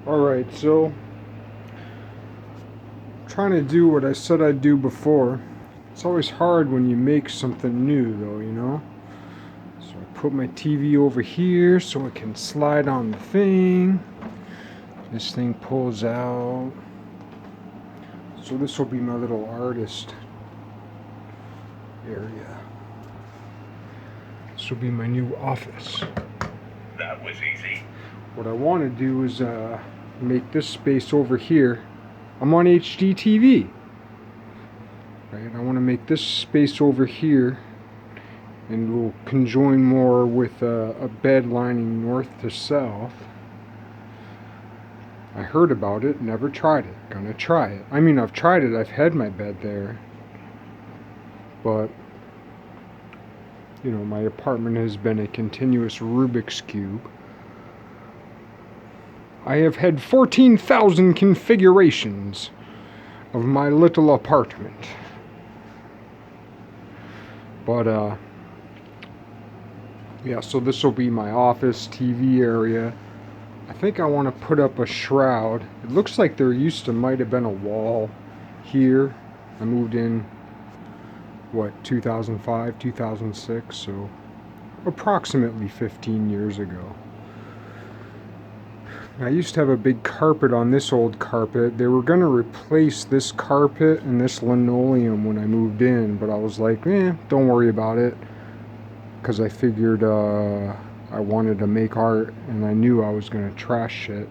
Alright, so trying to do what I said I'd do before. It's always hard when you make something new, though, you know? So I put my TV over here so it can slide on the thing. This thing pulls out. So this will be my little artist area. This will be my new office. That was easy. What I want to do is make this space over here. I'm on HDTV. Right? I want to make this space over here, and we'll conjoin more with a bed lining north to south. I heard about it, never tried it. Gonna try it. I mean, I've tried it, I've had my bed there. But, you know, my apartment has been a continuous Rubik's Cube. I have had 14,000 configurations of my little apartment. But, yeah, so this will be my office, TV area. I think I want to put up a shroud. It looks like there might have been a wall here. I moved in, 2005, 2006, so approximately 15 years ago. I used to have a big carpet on this old carpet. They were going to replace this carpet and this linoleum when I moved in, but I was like, don't worry about it, because I figured I wanted to make art, and I knew I was going to trash shit.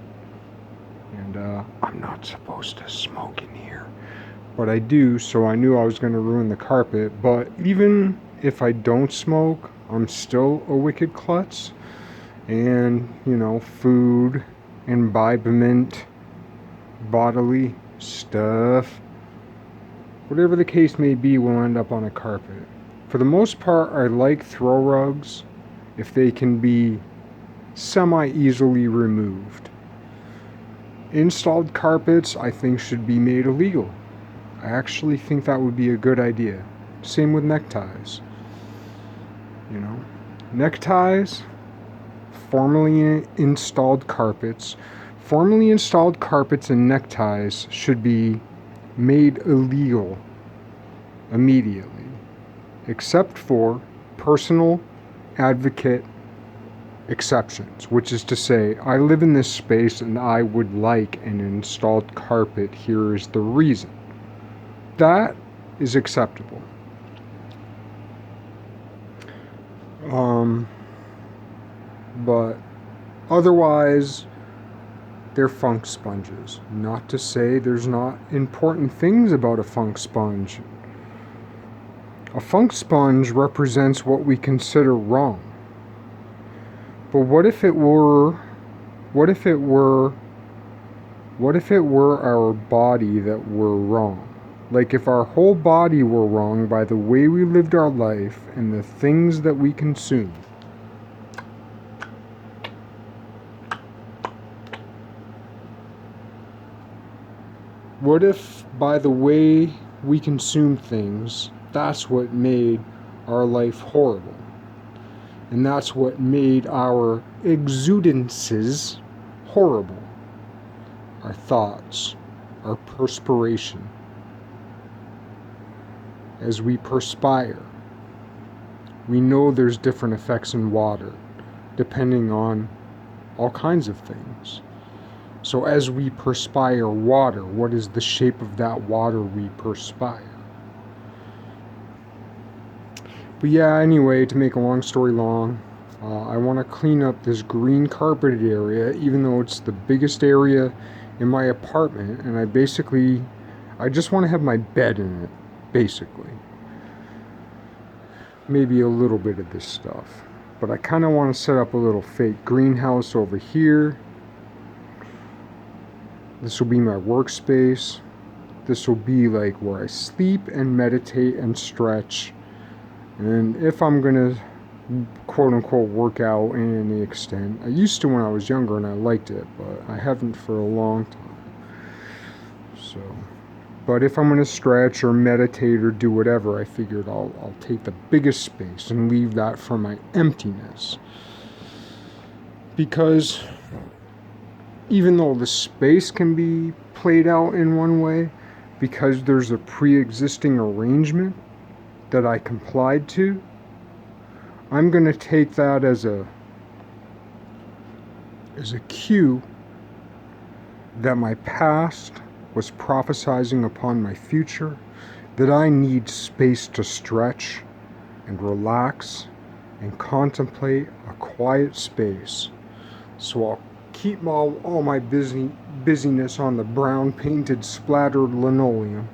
And I'm not supposed to smoke in here, but I do, so I knew I was going to ruin the carpet. But even if I don't smoke, I'm still a wicked klutz. And, you know, food, imbibement, bodily stuff, whatever the case may be, will end up on a carpet. For the most part, I like throw rugs if they can be semi-easily removed. Installed carpets, I think, should be made illegal. I actually think that would be a good idea. Same with neckties. You know, neckties, formerly installed carpets and neckties should be made illegal immediately, except for personal advocate exceptions, which is to say, I live in this space and I would like an installed carpet. Here is the reason. That is acceptable. But otherwise, they're funk sponges. Not to say there's not important things about a funk sponge. A funk sponge represents what we consider wrong. But what if it were our body that were wrong? Like if our whole body were wrong by the way we lived our life and the things that we consume. What if by the way we consume things, that's what made our life horrible? And that's what made our exudances horrible. Our thoughts, our perspiration. As we perspire, we know there's different effects in water, depending on all kinds of things. So as we perspire water, what is the shape of that water we perspire? But yeah, anyway, to make a long story long, I want to clean up this green carpeted area, even though it's the biggest area in my apartment, and I just want to have my bed in it, basically. Maybe a little bit of this stuff. But I kind of want to set up a little fake greenhouse over here. This will be my workspace. This will be like where I sleep and meditate and stretch. And if I'm gonna quote unquote work out in any extent, I used to when I was younger and I liked it, but I haven't for a long time. So, but if I'm gonna stretch or meditate or do whatever, I figured I'll take the biggest space and leave that for my emptiness. Because even though the space can be played out in one way, because there's a pre-existing arrangement that I complied to, I'm going to take that as a cue that my past was prophesizing upon my future, that I need space to stretch and relax and contemplate a quiet space. So I'll keep all my busyness on the brown painted splattered linoleum.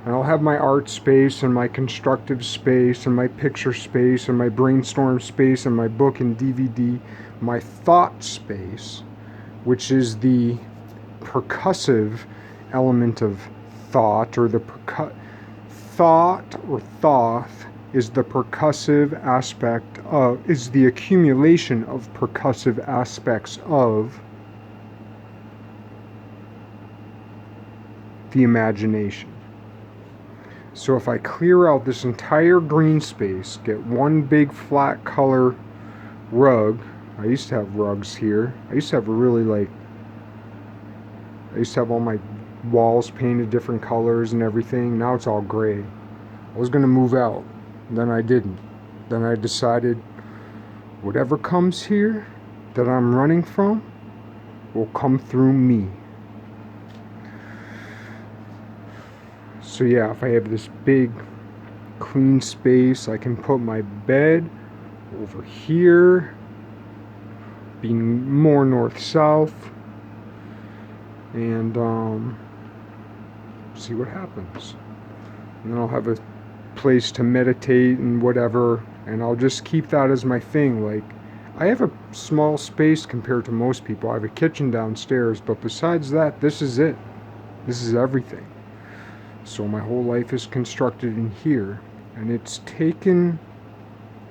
And I'll have my art space and my constructive space and my picture space and my brainstorm space and my book and DVD, my thought space, which is the percussive element of thought, or the thought or thoth is the percussive aspect of, is the accumulation of percussive aspects of the imagination. So if I clear out this entire green space, get one big flat color rug. I used to have rugs here. I used to have I used to have all my walls painted different colors and everything. Now it's all gray. I was going to move out. Then I didn't. Then I decided whatever comes here that I'm running from will come through me. So yeah, if I have this big clean space, I can put my bed over here, being more north-south, and see what happens. And then I'll have a place to meditate and whatever, and I'll just keep that as my thing. Like, I have a small space compared to most people. I have a kitchen downstairs, but besides that, this is it. This is everything. So my whole life is constructed in here, and it's taken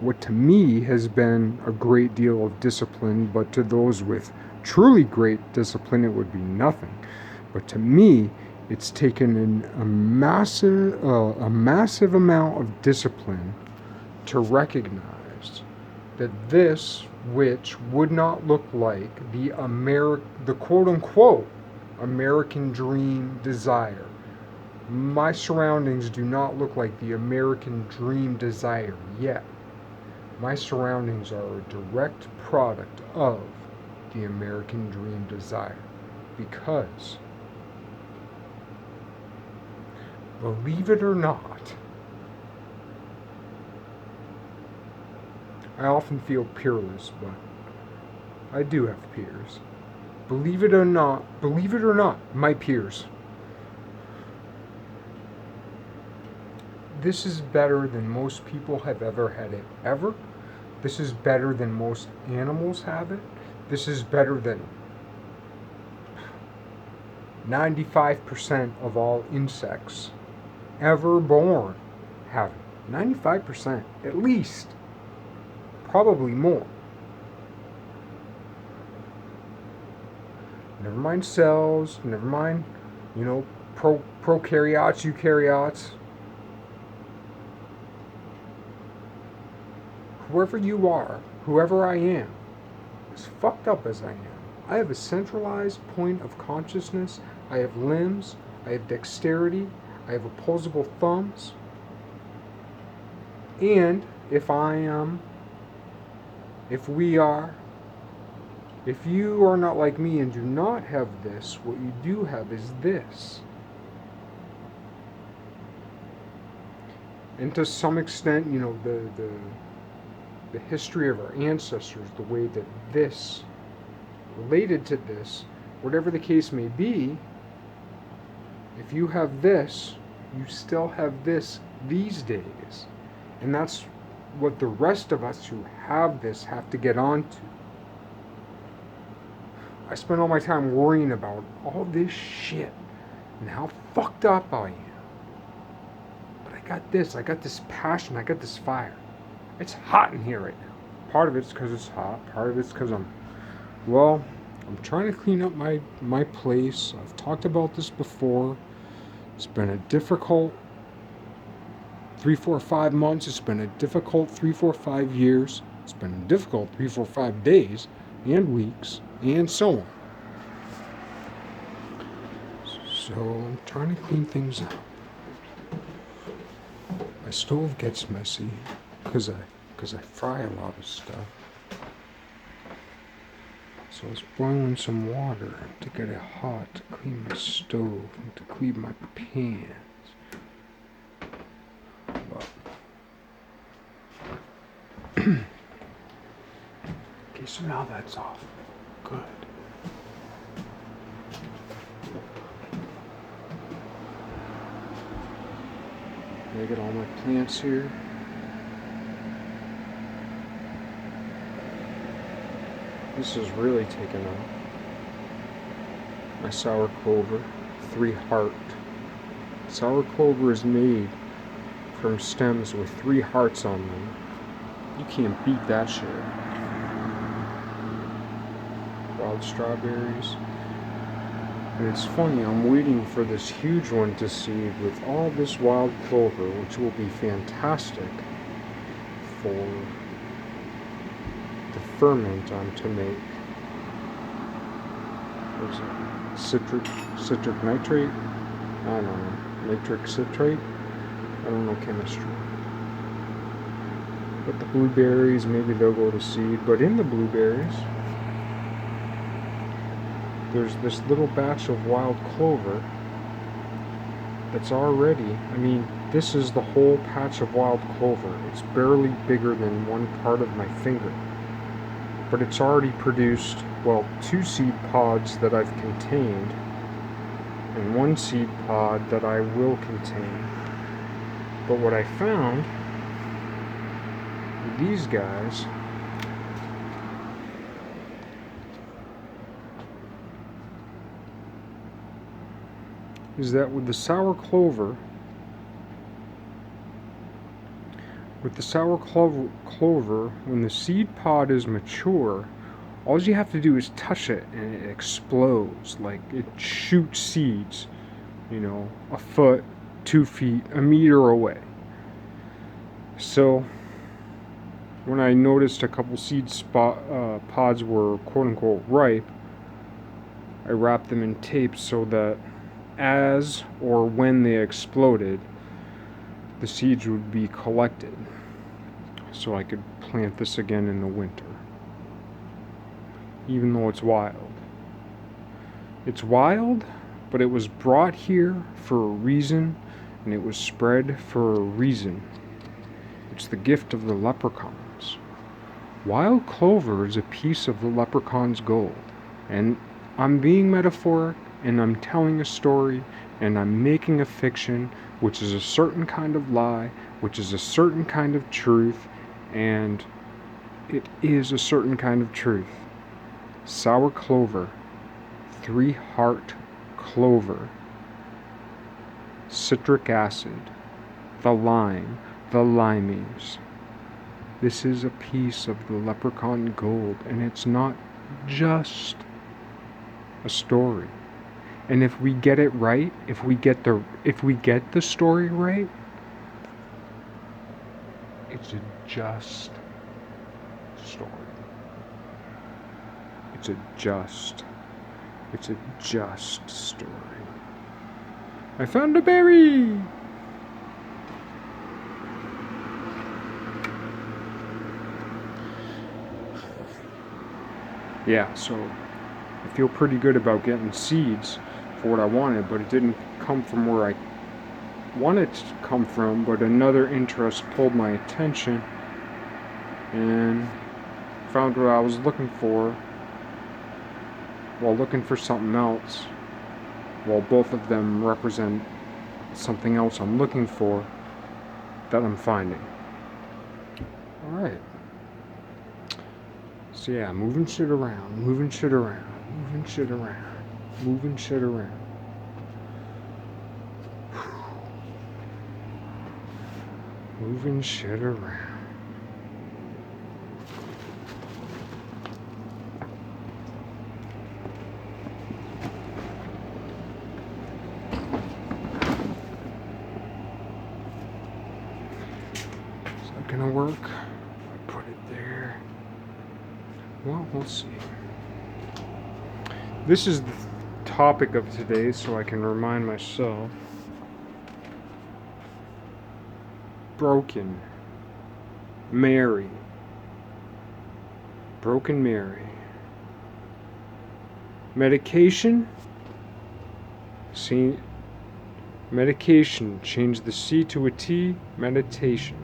what to me has been a great deal of discipline, but to those with truly great discipline it would be nothing. But to me, it's taken a massive amount of discipline to recognize that this, which would not look like the quote-unquote American dream desire. My surroundings do not look like the American dream desire yet. My surroundings are a direct product of the American dream desire. Because, believe it or not, I often feel peerless, but I do have peers. Believe it or not, my peers. This is better than most people have ever had it, ever. This is better than most animals have it. This is better than 95% of all insects ever born have it. 95%, at least. Probably more. Never mind cells, never mind, prokaryotes, eukaryotes. Whoever you are, whoever I am, as fucked up as I am, I have a centralized point of consciousness. I have limbs. I have dexterity. I have opposable thumbs. And if you are not like me and do not have this, what you do have is this. And to some extent, the history of our ancestors, the way that this related to this, whatever the case may be, if you have this, you still have this these days. And that's what the rest of us who have this have to get onto. I spend all my time worrying about all this shit and how fucked up I am. But I got this passion, I got this fire. It's hot in here right now. Part of it's because it's hot. Part of it's because I'm trying to clean up my place. I've talked about this before. It's been a difficult 3, 4, 5 months. It's been a difficult 3, 4, 5 years. It's been a difficult 3, 4, 5 days and weeks and so on. So I'm trying to clean things up. My stove gets messy because I fry a lot of stuff. So I was boiling some water to get it hot to clean my stove and to clean my pans. But okay, so now that's off. Good. I get all my plants here. This is really taken off. My sour clover, 3 heart. Sour clover is made from stems with 3 hearts on them. You can't beat that shit. Wild strawberries. And it's funny, I'm waiting for this huge one to seed with all this wild clover, which will be fantastic for the ferment I'm to make. What is it? Citric nitrate? I don't know. Nitric citrate? I don't know chemistry. But the blueberries, maybe they'll go to seed. But in the blueberries, there's this little batch of wild clover that's already, I mean, this is the whole patch of wild clover. It's barely bigger than one part of my finger. But it's already produced, well, 2 seed pods that I've contained, and 1 seed pod that I will contain. But what I found with these guys is that with the sour clover, when the seed pod is mature, all you have to do is touch it and it explodes. Like, it shoots seeds, you know, a foot, 2 feet, a meter away. So when I noticed a couple seed pods were quote-unquote ripe, I wrapped them in tape so that as or when they exploded, the seeds would be collected so I could plant this again in the winter. Even though it's wild. It's wild, but it was brought here for a reason, and it was spread for a reason. It's the gift of the leprechauns. Wild clover is a piece of the leprechaun's gold, and I'm being metaphoric, and I'm telling a story, and I'm making a fiction, which is a certain kind of lie, which is a certain kind of truth, and it is a certain kind of truth. Sour clover, 3 heart clover, citric acid, the lime, the limeys. This is a piece of the leprechaun gold, and it's not just a story. And if we get it right, if we get the story right, it's a just story. It's a just story. I found a berry! Yeah, so I feel pretty good about getting seeds for what I wanted, but it didn't come from where I wanted it to come from, but another interest pulled my attention and found what I was looking for while looking for something else, while both of them represent something else I'm looking for that I'm finding. Alright. So yeah, moving shit around, moving shit around, moving shit around, moving shit around. Moving shit around. Is that gonna work? I put it there. Well, we'll see. This is the topic of today so I can remind myself. Broken Mary. Broken Mary. Medication. See, medication. Change the C to a T. Meditation.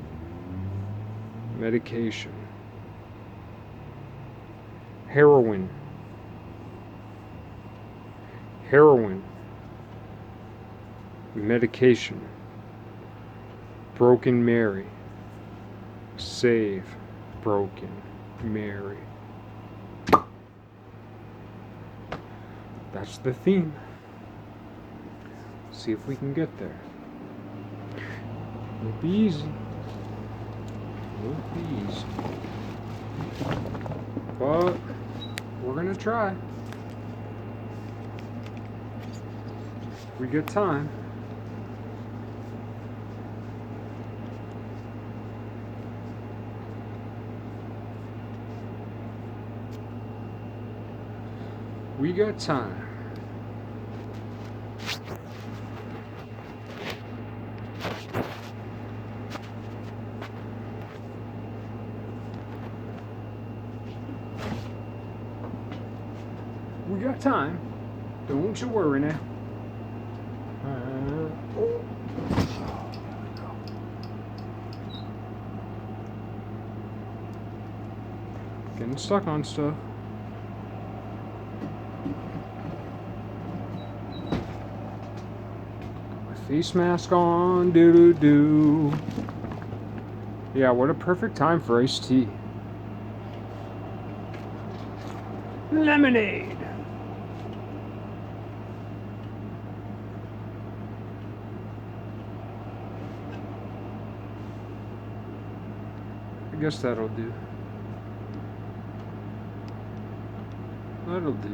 Medication. Heroin. Heroin. Medication. Broken Mary. Save Broken Mary. That's the theme. See if we can get there. Won't be easy. Won't be easy. But we're gonna try. We got time. We got time. We got time. Don't you worry now. Getting stuck on stuff. My face mask on. Doo doo doo. Yeah, what a perfect time for iced tea. Lemonade. I guess that'll do. That'll do.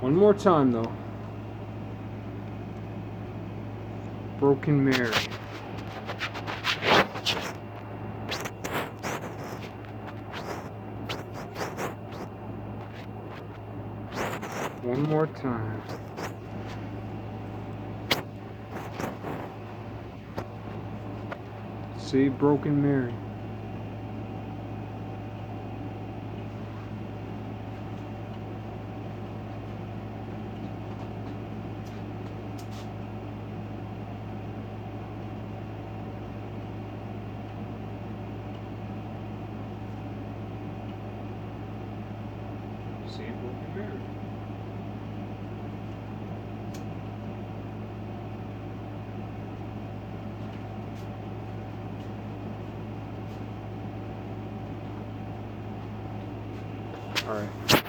One more time though. Broken Mary. One more time. Save Broken Mary. Save Broken Mary. Alright.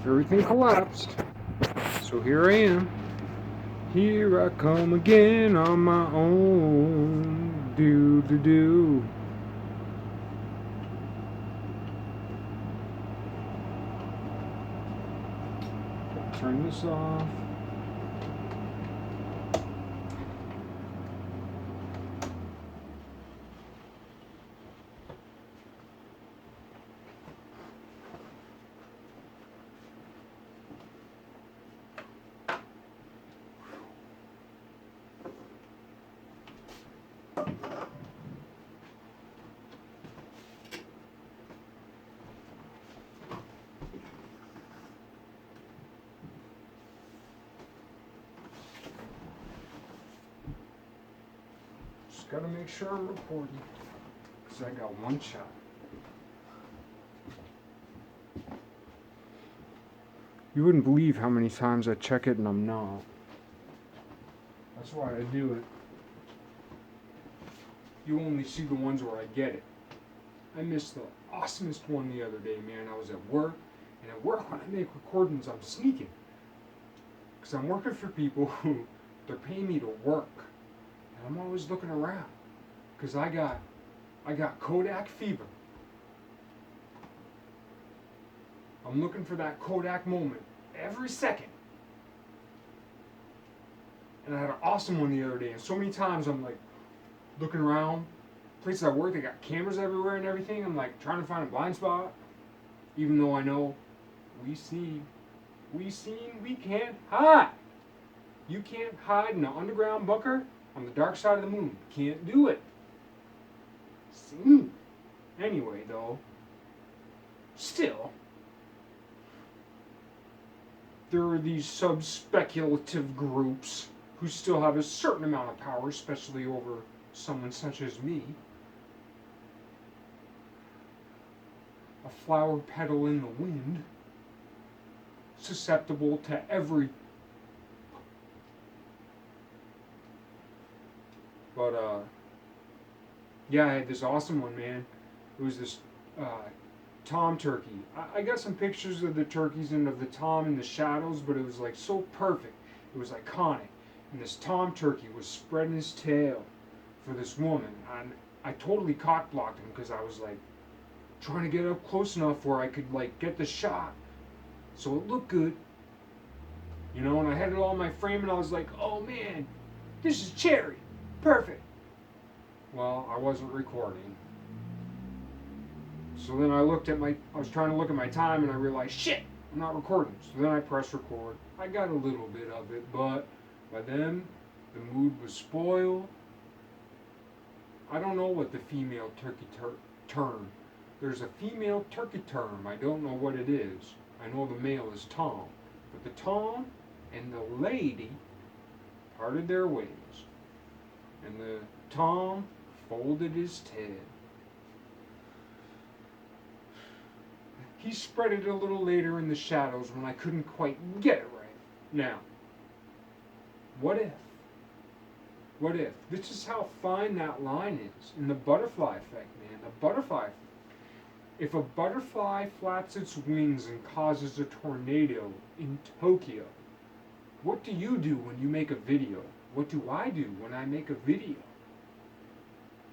Everything collapsed. So here I am. Here I come again on my own. Do do do. Turn this off. Just gotta make sure I'm recording, because I got one shot. You wouldn't believe how many times I check it and I'm not. That's why I do it. You only see the ones where I get it. I missed the awesomest one the other day, man. I was at work, and at work when I make recordings, I'm sneaking. Because I'm working for people who, they're paying me to work. And I'm always looking around. Because I got Kodak fever. I'm looking for that Kodak moment every second. And I had an awesome one the other day, and so many times I'm like looking around, place I work, they got cameras everywhere and everything. I'm like trying to find a blind spot, even though I know we seen, we can't hide. You can't hide in an underground bunker on the dark side of the moon. Can't do it. Seen. Anyway, though, still, there are these sub-speculative groups who still have a certain amount of power, especially over someone such as me. A flower petal in the wind, susceptible to every... But, yeah, I had this awesome one, man. It was this tom turkey. I got some pictures of the turkeys and of the tom in the shadows, but it was like so perfect. It was iconic. And this tom turkey was spreading his tail for this woman. And I totally cock blocked him because I was like trying to get up close enough where I could like get the shot so it looked good. You know, and I had it all in my frame and I was like, oh man, this is cherry. Perfect. Well, I wasn't recording. So then I was trying to look at my time and I realized, shit, I'm not recording. So then I pressed record. I got a little bit of it, but by then the mood was spoiled. I don't know what the female turkey term. There's a female turkey term. I don't know what it is. I know the male is Tom. But the Tom and the lady parted their ways. And the Tom folded his tail. He spread it a little later in the shadows when I couldn't quite get it right. Now, what if? What if? This is how fine that line is in the butterfly effect, man. The butterfly. If a butterfly flaps its wings and causes a tornado in Tokyo, what do you do when you make a video? What do I do when I make a video?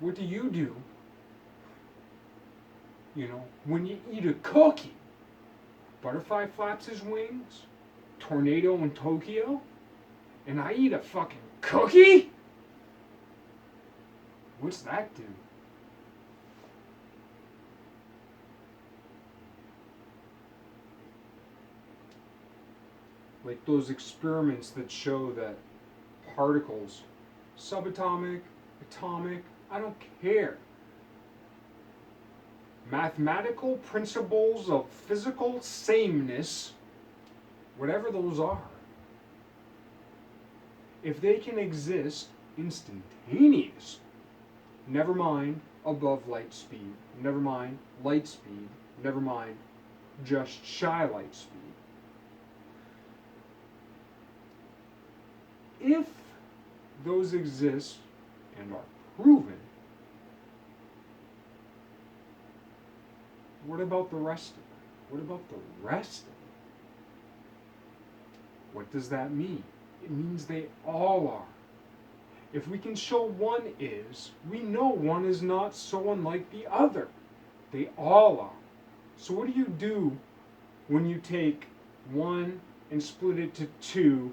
What do you do? You know, when you eat a cookie, butterfly flaps his wings, tornado in Tokyo, and I eat a fucking cookie? What's that do? Like those experiments that show that particles, subatomic, atomic, I don't care. Mathematical principles of physical sameness, whatever those are, if they can exist instantaneous, never mind above light speed, never mind light speed, never mind just shy light speed. If those exist and are proven, what about the rest of it? What about the rest of it? What does that mean? It means they all are. If we can show one is, we know one is not so unlike the other. They all are. So what do you do when you take one and split it to two?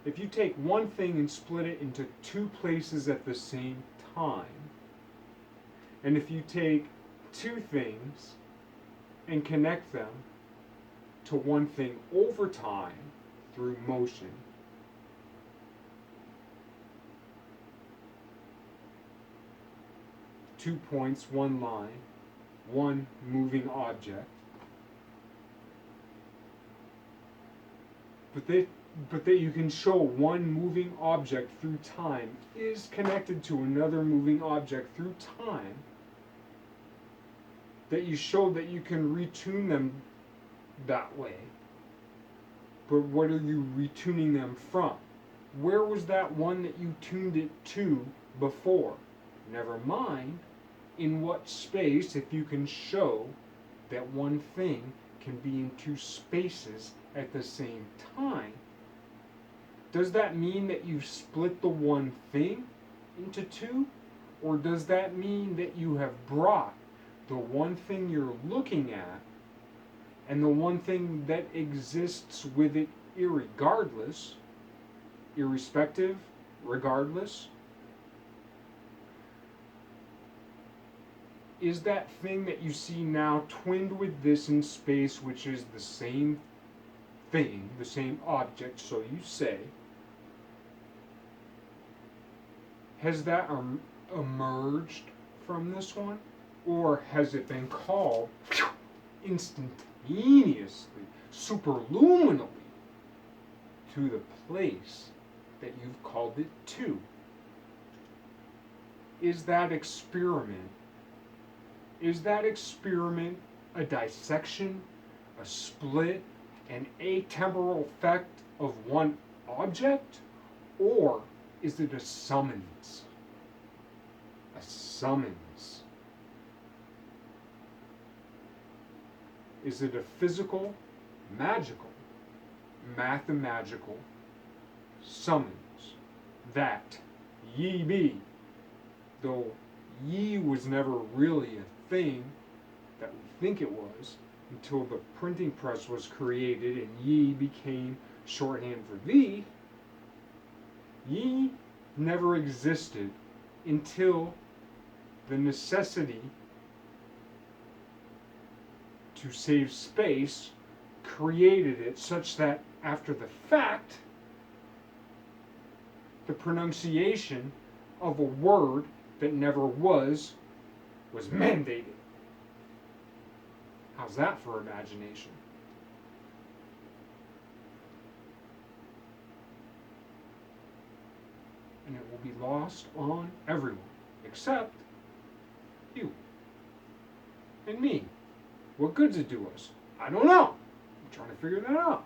If you take one thing and split it into two places at the same time, and if you take two things and connect them to one thing over time through motion, two points, one line, one moving object, but that you can show one moving object through time is connected to another moving object through time, that you show that you can retune them that way. But what are you retuning them from? Where was that one that you tuned it to before? Never mind in what space, if you can show that one thing can be in two spaces at the same time. Does that mean that you split the one thing into two? Or does that mean that you have brought the one thing you're looking at and the one thing that exists with it irregardless, irrespective, regardless, is that thing that you see now twinned with this in space, which is the same thing, the same object, so you say, has that emerged from this one? Or has it been called instantaneously, superluminally, to the place that you've called it to? Is that experiment a dissection, a split, an atemporal effect of one object? Or is it a summons? A summons. Is it a physical, magical, mathemagical summons that ye be? Though ye was never really a thing that we think it was until the printing press was created and ye became shorthand for thee, ye never existed until the necessity to save space created it such that after the fact, the pronunciation of a word that never was mandated. How's that for imagination? And it will be lost on everyone, except you and me. What good's it do us? I don't know. I'm trying to figure that out.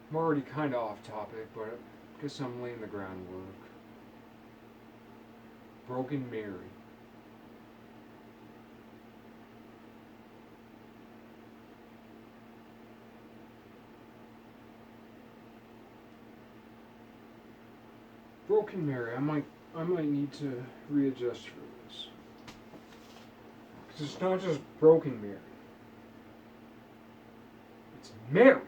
I'm already kind of off topic, but I guess I'm laying the groundwork. Broken Mary. Broken Mary. I might need to readjust for this. Because it's not just Broken Mary. It's Mary.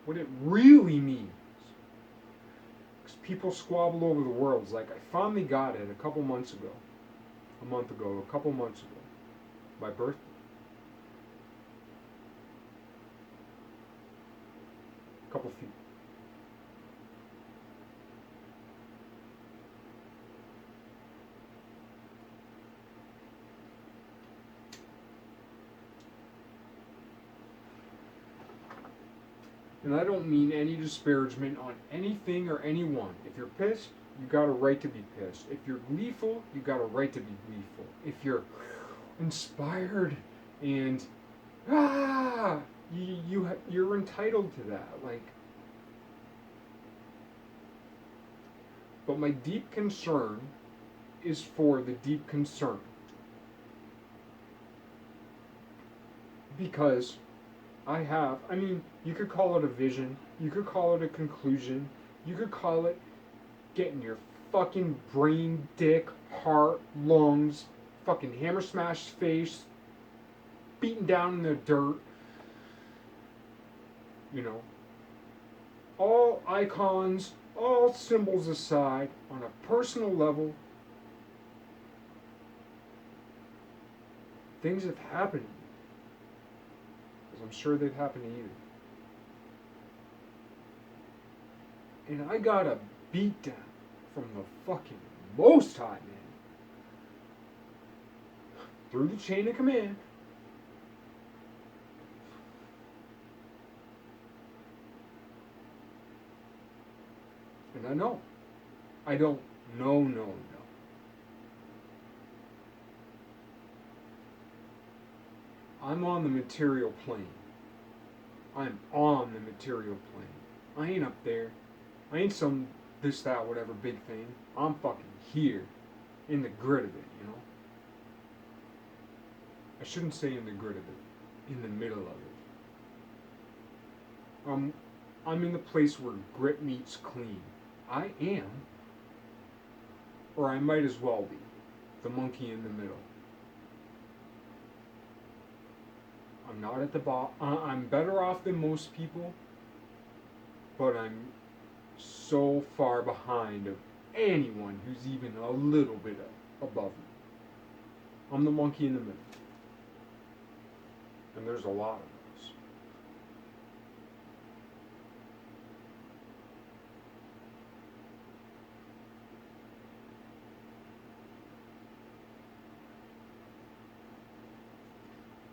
What it really means. Because people squabble over the words. Like, I finally got it a couple months ago. A month ago, a couple months ago. My birthday. A couple feet. And I don't mean any disparagement on anything or anyone. If you're pissed, you got a right to be pissed. If you're gleeful, you got a right to be gleeful. If you're inspired and you're entitled to that. Like, but my deep concern is for the deep concern, because I mean, you could call it a vision, you could call it a conclusion, you could call it getting your fucking brain, dick, heart, lungs, fucking hammer smashed face, beaten down in the dirt. You know, all icons, all symbols aside, on a personal level, things have happened. I'm sure they've happened to you. And I got a beat down from the fucking Most High, man. Through the chain of command. And I know. I don't no. I'm on the material plane. I'm on the material plane. I ain't up there. I ain't some this, that, whatever big thing. I'm fucking here. In the grit of it, you know? I shouldn't say in the grit of it. In the middle of it. I'm in the place where grit meets clean. I am. Or I might as well be. The monkey in the middle. I'm not at the bottom. I'm better off than most people, but I'm so far behind of anyone who's even a little bit above me. I'm the monkey in the middle. And there's a lot of us.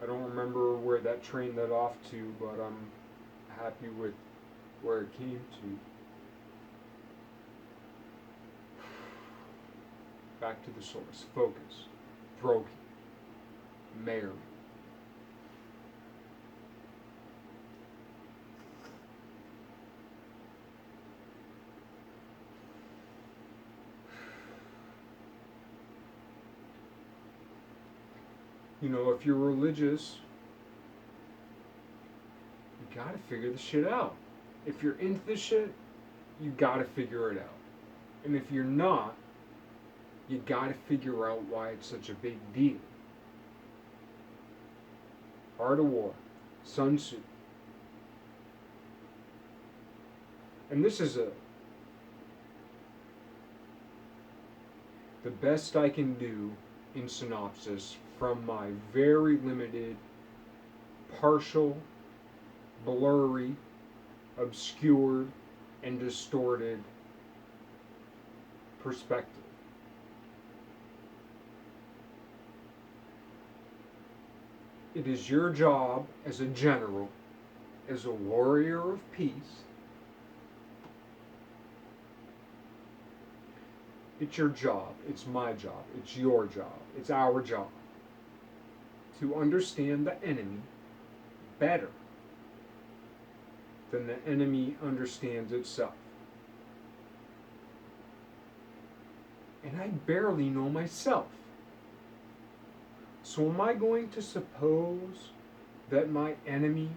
I don't remember where that train led off to, but I'm happy with where it came to. Back to the source. Focus. Broken. Mary. You know, if you're religious, you gotta figure the shit out. If you're into this shit, you gotta figure it out. And if you're not, you gotta figure out why it's such a big deal. Art of War, Sun Tzu. And this is the best I can do in synopsis from my very limited, partial, blurry, obscured, and distorted perspective. It is your job as a general, as a warrior of peace. It's your job, it's my job, it's your job, it's our job to understand the enemy better than the enemy understands itself. And I barely know myself. So am I going to suppose that my enemy,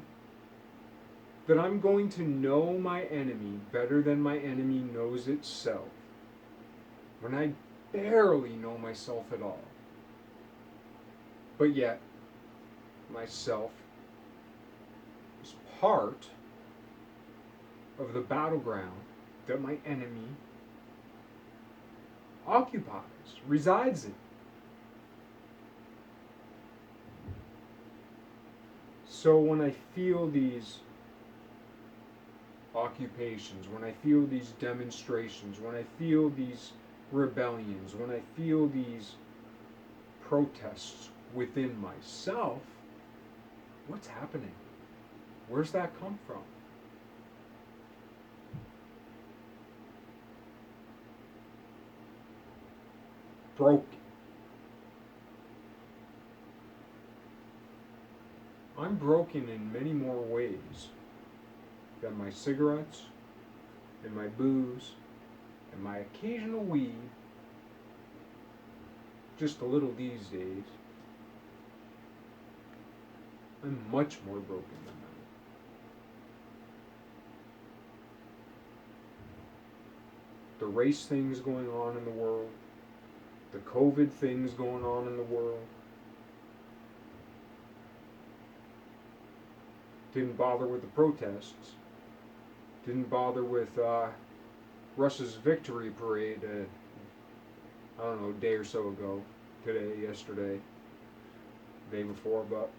that I'm going to know my enemy better than my enemy knows itself, when I barely know myself at all? But yet, myself is part of the battleground that my enemy occupies, resides in. So when I feel these occupations, when I feel these demonstrations, when I feel these rebellions, when I feel these protests within myself, what's happening? Where's that come from? Broken. I'm broken in many more ways than my cigarettes and my booze and my occasional weed, just a little these days. I'm much more broken than that. The race things going on in the world, the COVID things going on in the world, didn't bother with the protests, didn't bother with Russia's victory parade, I don't know, a day or so ago, today, yesterday, day before, but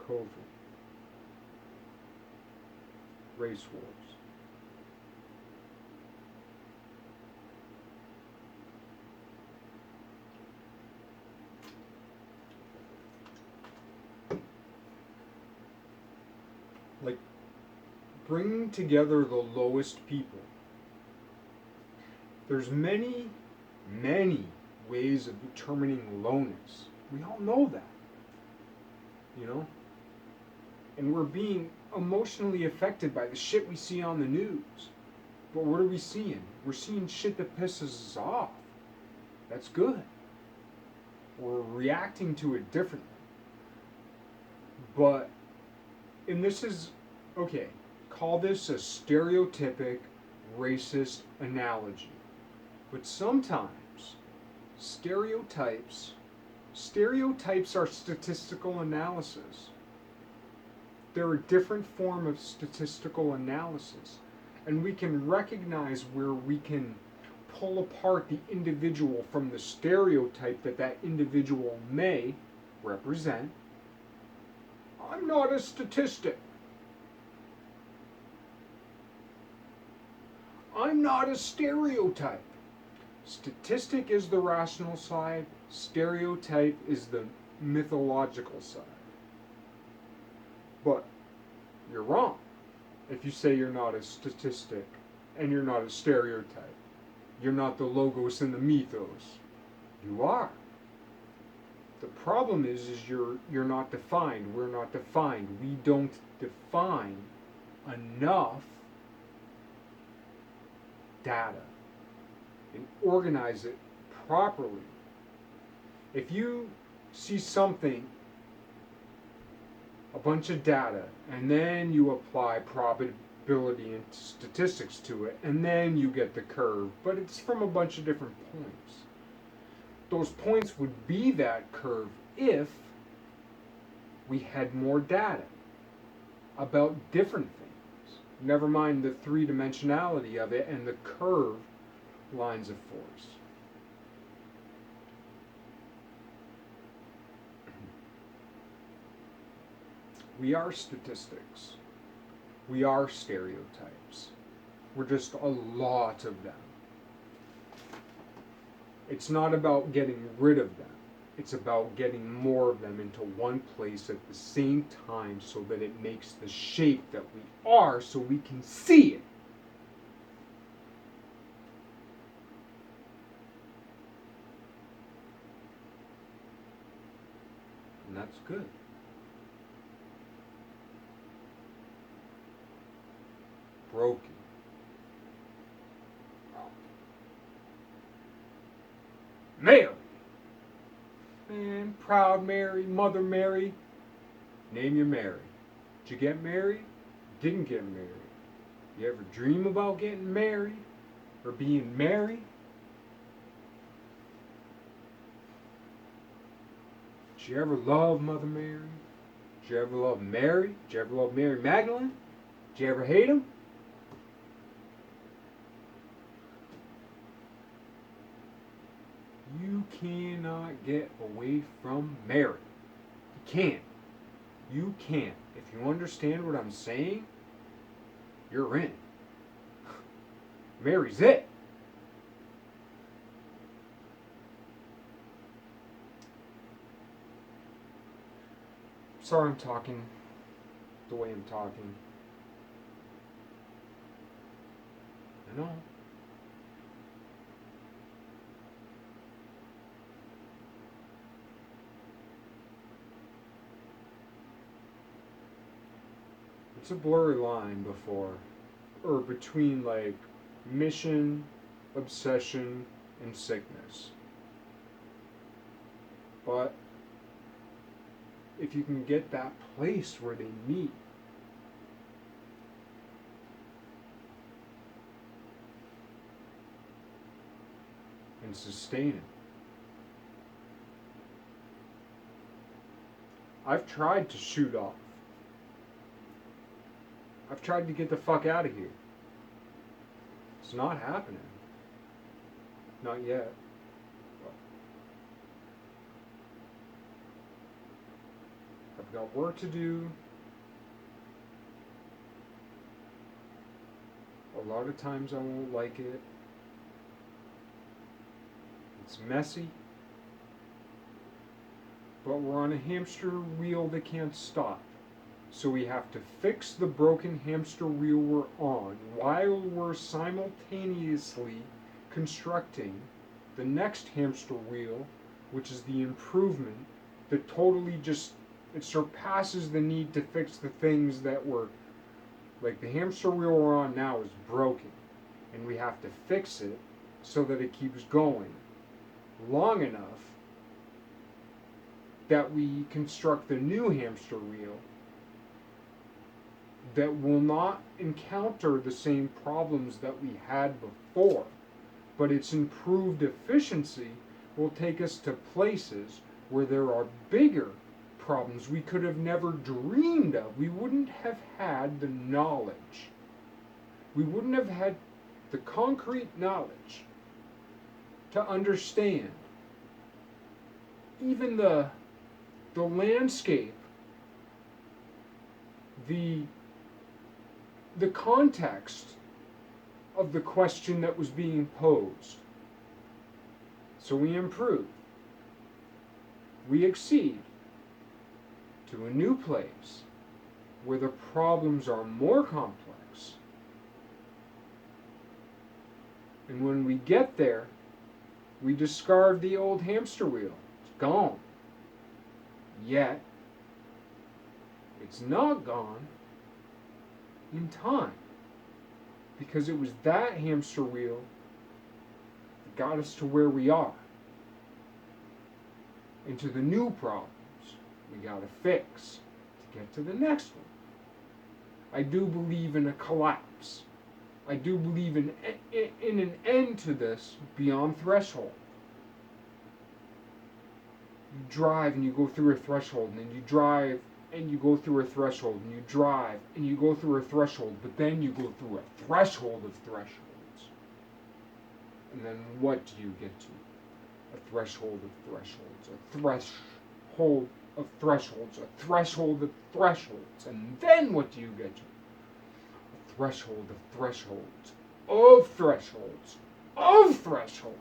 COVID, race wars. Like bringing together the lowest people. There's many, many ways of determining lowness. We all know that. You know? And we're being emotionally affected by the shit we see on the news. But what are we seeing? We're seeing shit that pisses us off. That's good. We're reacting to it differently. But, and this is, okay, call this a stereotypic racist analogy. But sometimes stereotypes are statistical analysis. They're a different form of statistical analysis. And we can recognize where we can pull apart the individual from the stereotype that that individual may represent. I'm not a statistic. I'm not a stereotype. Statistic is the rational side, stereotype is the mythological side. But you're wrong if you say you're not a statistic and you're not a stereotype. You're not the logos and the mythos. You are. The problem is you're not defined. We're not defined. We don't define enough data and organize it properly. If you see something, a bunch of data, and then you apply probability and statistics to it, and then you get the curve, but it's from a bunch of different points. Those points would be that curve if we had more data about different things. Never mind the three-dimensionality of it and the curve lines of force. We are statistics. We are stereotypes. We're just a lot of them. It's not about getting rid of them. It's about getting more of them into one place at the same time so that it makes the shape that we are so we can see it. And that's good. Broken. Mary. Man, proud Mary, Mother Mary. Name you Mary. Did you get married? Didn't get married. You ever dream about getting married? Or being married? Did you ever love Mother Mary? Did you ever love Mary? Did you ever love Mary Magdalene? Did you ever hate him? You cannot get away from Mary. You can't. You can't. If you understand what I'm saying, you're in. Mary's it. Sorry I'm talking the way I'm talking. I know. It's a blurry line between like mission, obsession, and sickness. But if you can get that place where they meet, and sustain it. I've tried to shoot off. I've tried to get the fuck out of here. It's not happening. Not yet. I've got work to do. A lot of times I won't like it. It's messy. But we're on a hamster wheel that can't stop. So we have to fix the broken hamster wheel we're on while we're simultaneously constructing the next hamster wheel, which is the improvement that totally just, it surpasses the need to fix the things that were, like the hamster wheel we're on now is broken. And we have to fix it so that it keeps going long enough that we construct the new hamster wheel that will not encounter the same problems that we had before, but its improved efficiency will take us to places where there are bigger problems we could have never dreamed of. We wouldn't have had the knowledge. We wouldn't have had the concrete knowledge to understand even the landscape, the context of the question that was being posed. So we improve. We exceed to a new place where the problems are more complex. And when we get there, we discard the old hamster wheel. It's gone. Yet, it's not gone in time. Because it was that hamster wheel that got us to where we are. Into the new problems we gotta fix to get to the next one. I do believe in a collapse. I do believe in an end to this beyond threshold. You drive and you go through a threshold, and then you drive and you go through a threshold, and you drive and you go through a threshold, but then you go through a threshold of thresholds. And then what do you get to? A threshold of thresholds, a threshold of thresholds, a threshold of thresholds, and then what do you get to? A threshold of thresholds, of thresholds, of thresholds.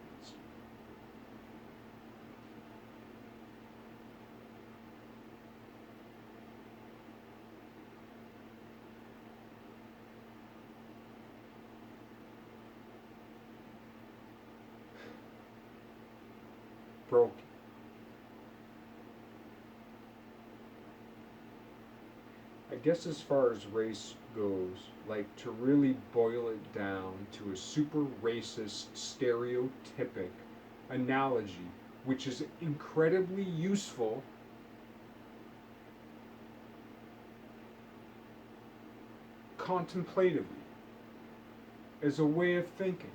Broken. I guess as far as race goes, like to really boil it down to a super racist, stereotypic analogy, which is incredibly useful contemplatively as a way of thinking.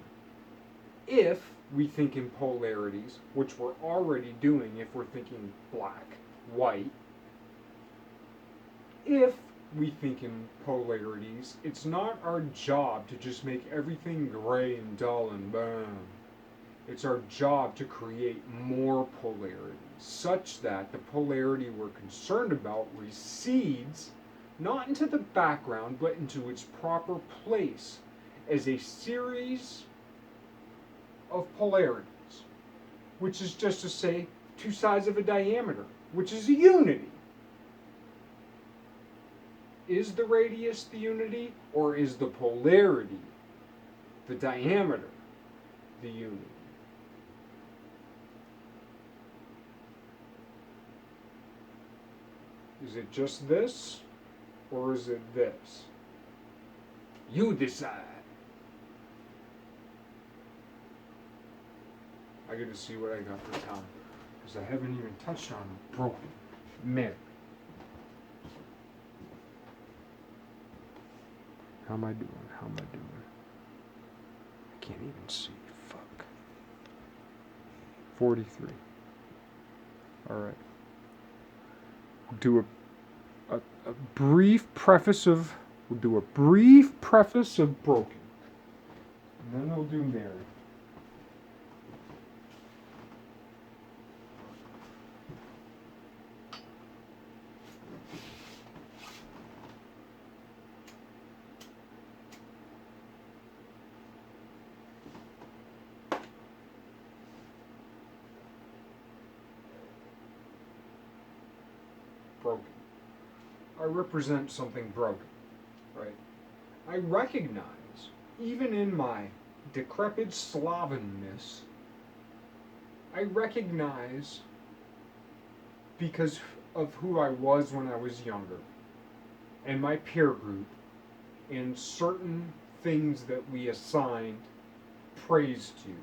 If we think in polarities, which we're already doing if we're thinking black, white, if we think in polarities, it's not our job to just make everything gray and dull and boom. It's our job to create more polarities, such that the polarity we're concerned about recedes not into the background, but into its proper place as a series of polarities, which is just to say two sides of a diameter, which is a unity. Is the radius the unity, or is the polarity, the diameter, the unity? Is it just this, or is it this? You decide. I get to see what I got for time, because I haven't even touched on broken men. How am I doing? How am I doing? I can't even see. Fuck. 43. Alright. Do a brief preface of... We'll do a brief preface of broken. And then we'll do married. Broken. I represent something broken, right? I recognize, even in my decrepit Slavenness, I recognize, because of who I was when I was younger, and my peer group, and certain things that we assigned praise to,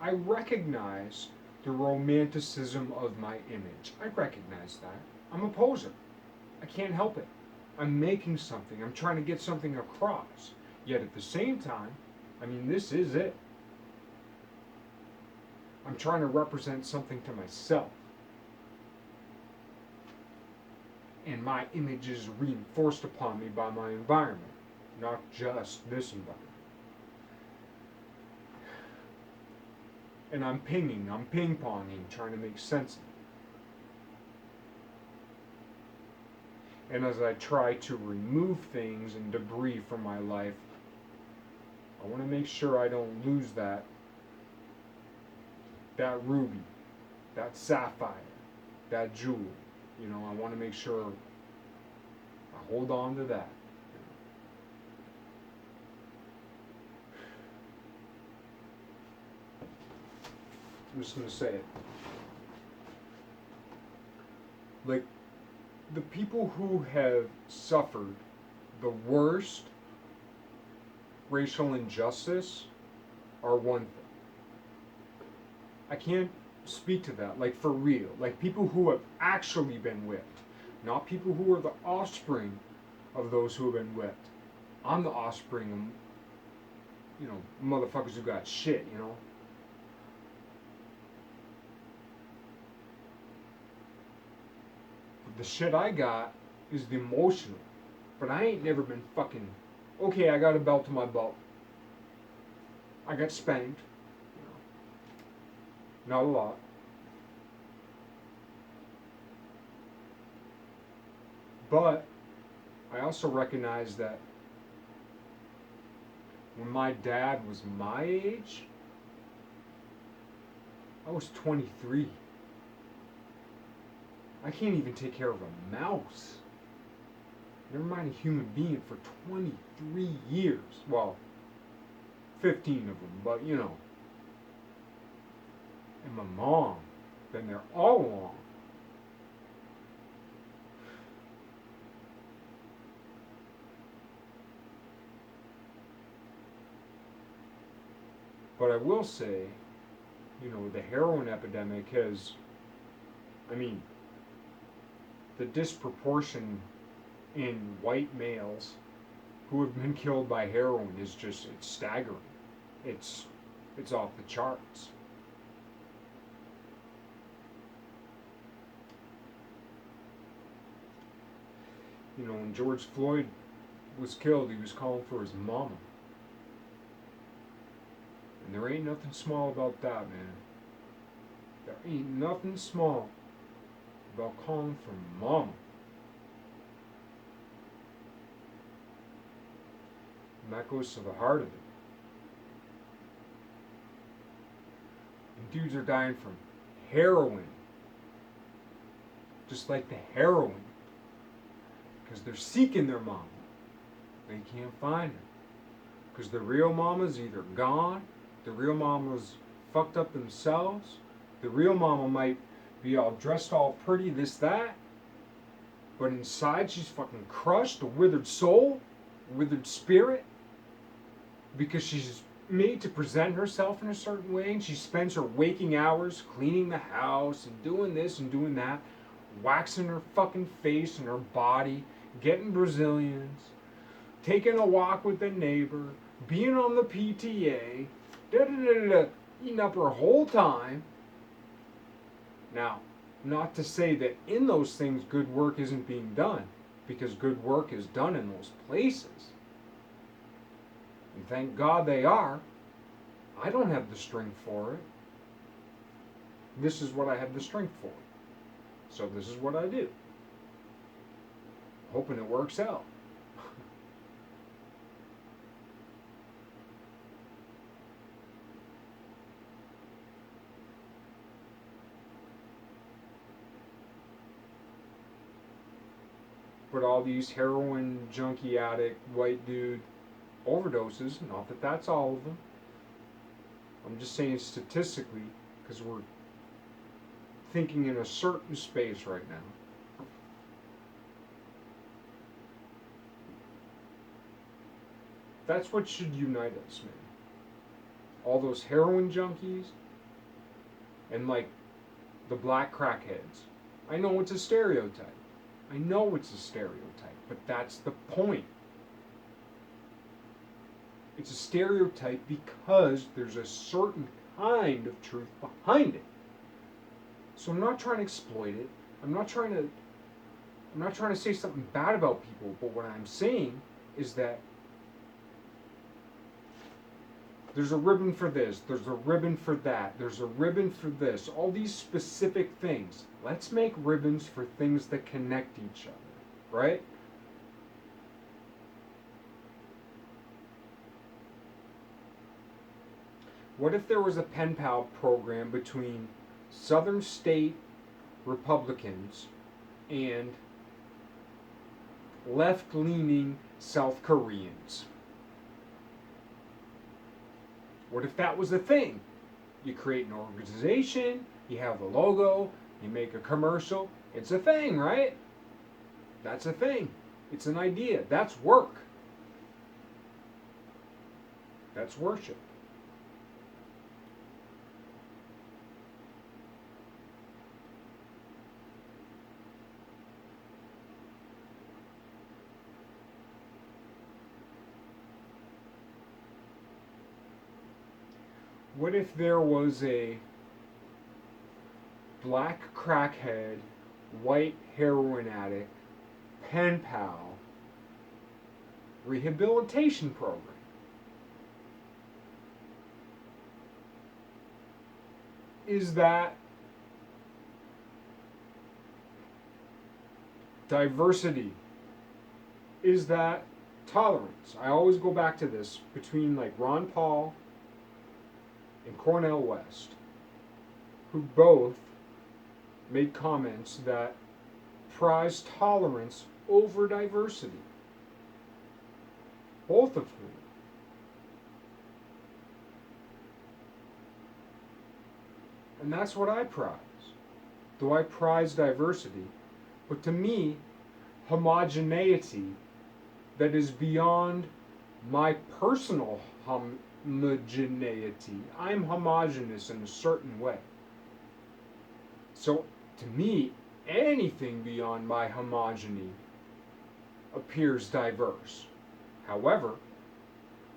I recognize the romanticism of my image. I recognize that. I'm a poser. I can't help it. I'm making something. I'm trying to get something across. Yet at the same time, I mean, this is it. I'm trying to represent something to myself. And my image is reinforced upon me by my environment, not just this environment. And I'm ping-ponging, trying to make sense of it. And as I try to remove things and debris from my life, I want to make sure I don't lose that ruby, that sapphire, that jewel. You know, I want to make sure I hold on to that. I'm just going to say it. Like, the people who have suffered the worst racial injustice are one thing. I can't speak to that, like for real. Like people who have actually been whipped, not people who are the offspring of those who have been whipped. I'm the offspring of, you know, motherfuckers who got shit, you know. The shit I got is the emotional. But I ain't never been fucking, okay, I got a belt to my belt. I got spanked. Not a lot. But I also recognize that when my dad was my age, I was 23. I can't even take care of a mouse. Never mind a human being for 23 years. Well, 15 of them, but you know. And my mom, been there all along. But I will say, you know, the heroin epidemic has, I mean, the disproportion in white males who have been killed by heroin is just, it's staggering. It's off the charts. You know, when George Floyd was killed, he was calling for his mama. And there ain't nothing small about that, man. There ain't nothing small about calling for mama. And that goes to the heart of it. And dudes are dying from heroin. Just like the heroin. Because they're seeking their mama. They can't find her. Because the real mama's either gone, the real mama's fucked up themselves, the real mama might be all dressed all pretty, this, that, but inside she's fucking crushed, a withered soul, a withered spirit, because she's made to present herself in a certain way, and she spends her waking hours cleaning the house and doing this and doing that, waxing her fucking face and her body, getting Brazilians, taking a walk with the neighbor, being on the PTA, eating up her whole time. Now, not to say that in those things good work isn't being done, because good work is done in those places. And thank God they are. I don't have the strength for it. This is what I have the strength for. So this is what I do. Hoping it works out. But all these heroin junkie addict white dude overdoses, not that that's all of them. I'm just saying statistically, because we're thinking in a certain space right now. That's what should unite us, man. All those heroin junkies and like the black crackheads. I know it's a stereotype. I know it's a stereotype, but that's the point. It's a stereotype because there's a certain kind of truth behind it. So I'm not trying to exploit it. I'm not trying to say something bad about people, but what I'm saying is that there's a ribbon for this, there's a ribbon for that, there's a ribbon for this, all these specific things. Let's make ribbons for things that connect each other, right? What if there was a pen pal program between Southern state Republicans and left-leaning South Koreans? What if that was a thing? You create an organization, you have a logo, you make a commercial. It's a thing, right? That's a thing. It's an idea. That's work. That's worship. What if there was a black crackhead, white heroin addict, pen pal rehabilitation program? Is that diversity? Is that tolerance? I always go back to this between like Ron Paul and Cornel West, who both made comments that prize tolerance over diversity. Both of whom. And that's what I prize. Though I prize diversity, but to me, homogeneity that is beyond my personal homogeneity. I'm homogeneous in a certain way. So to me, anything beyond my homogeny appears diverse. However,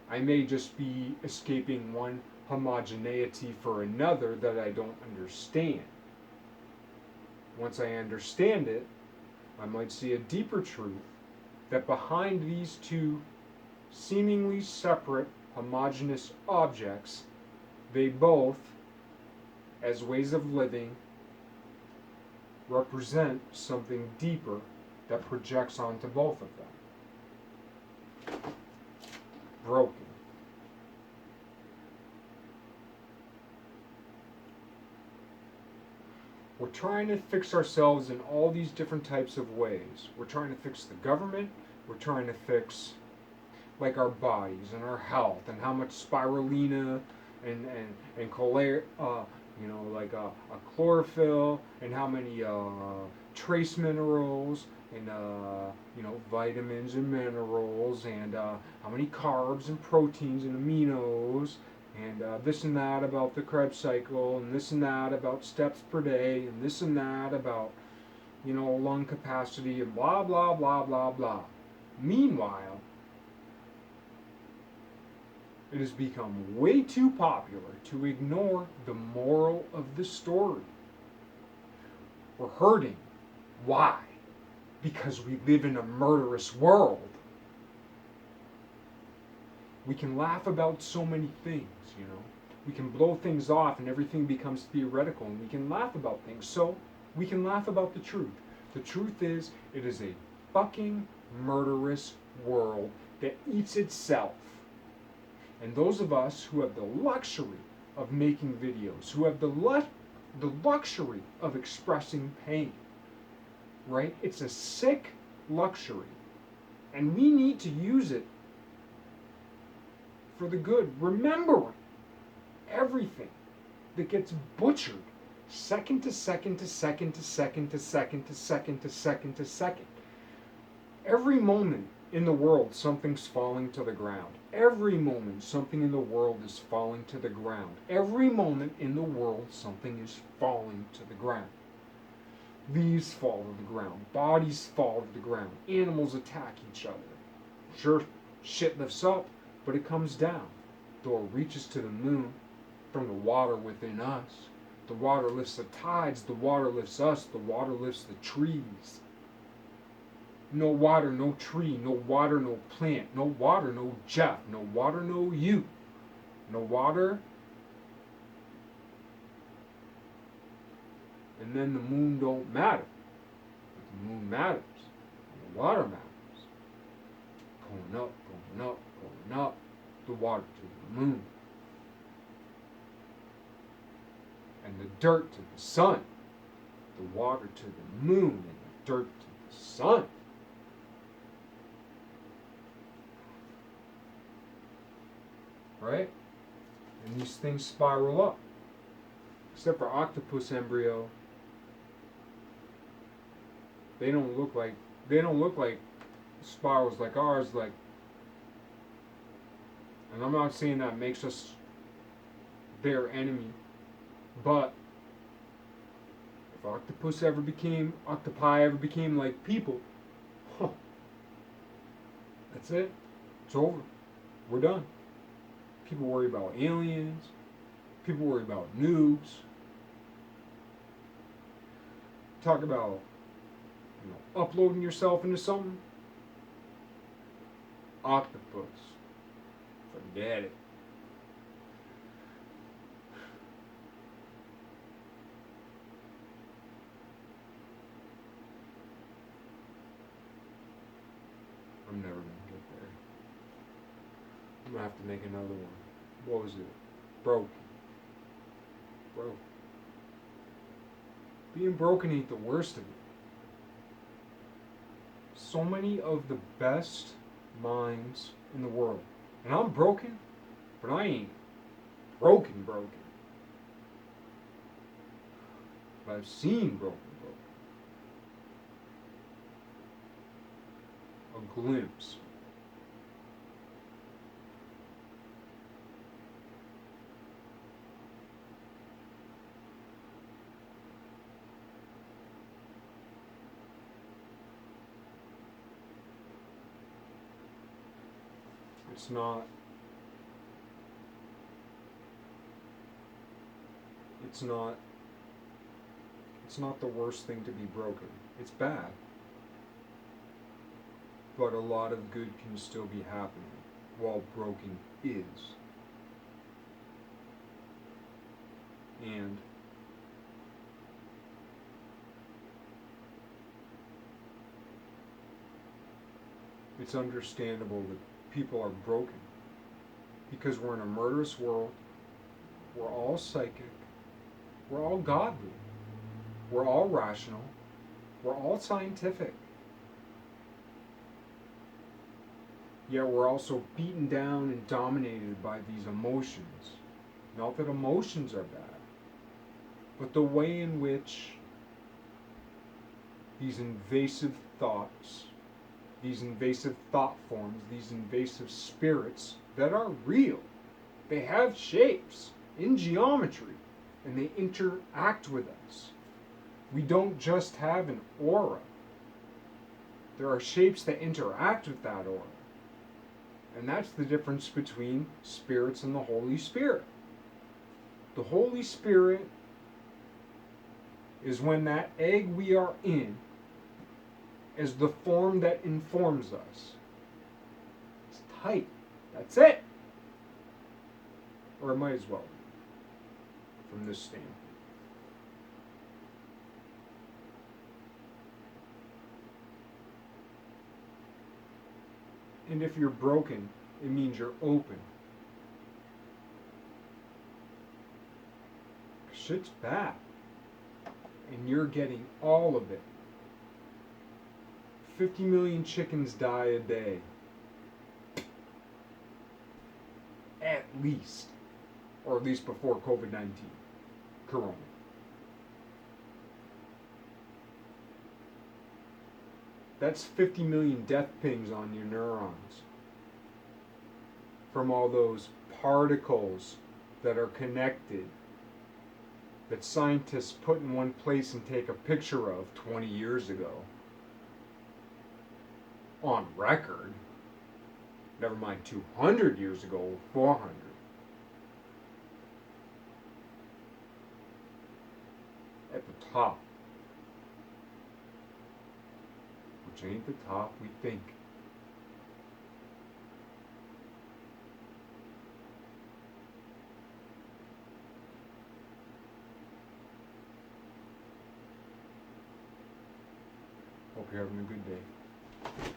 I may just be escaping one homogeneity for another that I don't understand. Once I understand it, I might see a deeper truth that behind these two seemingly separate homogeneous objects, they both, as ways of living, represent something deeper that projects onto both of them. Broken. We're trying to fix ourselves in all these different types of ways. We're trying to fix the government. We're trying to fix like our bodies and our health and how much spirulina and chlorophyll and how many trace minerals and vitamins and minerals and how many carbs and proteins and aminos and this and that about the Krebs cycle and this and that about steps per day and this and that about lung capacity and blah blah blah blah blah. Meanwhile, it has become way too popular to ignore the moral of the story. We're hurting. Why? Because we live in a murderous world. We can laugh about so many things, We can blow things off and everything becomes theoretical and we can laugh about things. So we can laugh about the truth. The truth is, it is a fucking murderous world that eats itself. And those of us who have the luxury of making videos, who have the luxury of expressing pain, right? It's a sick luxury. And we need to use it for the good. Remembering everything that gets butchered second to second to second to second to second to second to second to second. Every moment in the world, something's falling to the ground. Every moment, something in the world is falling to the ground. Every moment in the world, something is falling to the ground. Leaves fall to the ground. Bodies fall to the ground. Animals attack each other. Sure, shit lifts up, but it comes down. Though it reaches to the moon from the water within us. The water lifts the tides. The water lifts us. The water lifts the trees. No water, no tree. No water, no plant. No water, no Jeff. No water, no you. No water. And then the moon don't matter. But the moon matters. And the water matters. Going up, going up, going up. The water to the moon. And the dirt to the sun. The water to the moon and the dirt to the sun. Right? And these things spiral up. Except for octopus embryo, they don't look like spirals like ours. Like, and I'm not saying that makes us their enemy, but if octopi ever became like people, huh, that's it. It's over. We're done. People worry about aliens. People worry about nukes. Talk about, uploading yourself into something. Octopus. Forget it. I'm never gonna get there. I'm gonna have to make another one. What was it? Broken. Broken. Being broken ain't the worst of it. So many of the best minds in the world. And I'm broken, but I ain't broken. But I've seen broken. A glimpse. It's not the worst thing to be broken. It's bad. But a lot of good can still be happening while broken is. And it's understandable that people are broken because we're in a murderous world. We're all psychic. We're all godly. We're all rational. We're all scientific. Yet we're also beaten down and dominated by these emotions. Not that emotions are bad, but the way in which these invasive thoughts, these invasive thought forms, these invasive spirits that are real, they have shapes in geometry and they interact with us. We don't just have an aura. There are shapes that interact with that aura. And that's the difference between spirits and the Holy Spirit. The Holy Spirit is when that egg we are in is the form that informs us. It's tight. That's it. Or it might as well be, from this standpoint. And if you're broken, it means you're open. Shit's bad. And you're getting all of it. 50 million chickens die a day. At least. Or at least before COVID-19. Corona. That's 50 million death pings on your neurons from all those particles that are connected that scientists put in one place and take a picture of 20 years ago. On record. Never mind 200 years ago, or 400. At the top. Which ain't the top we think. Hope you're having a good day.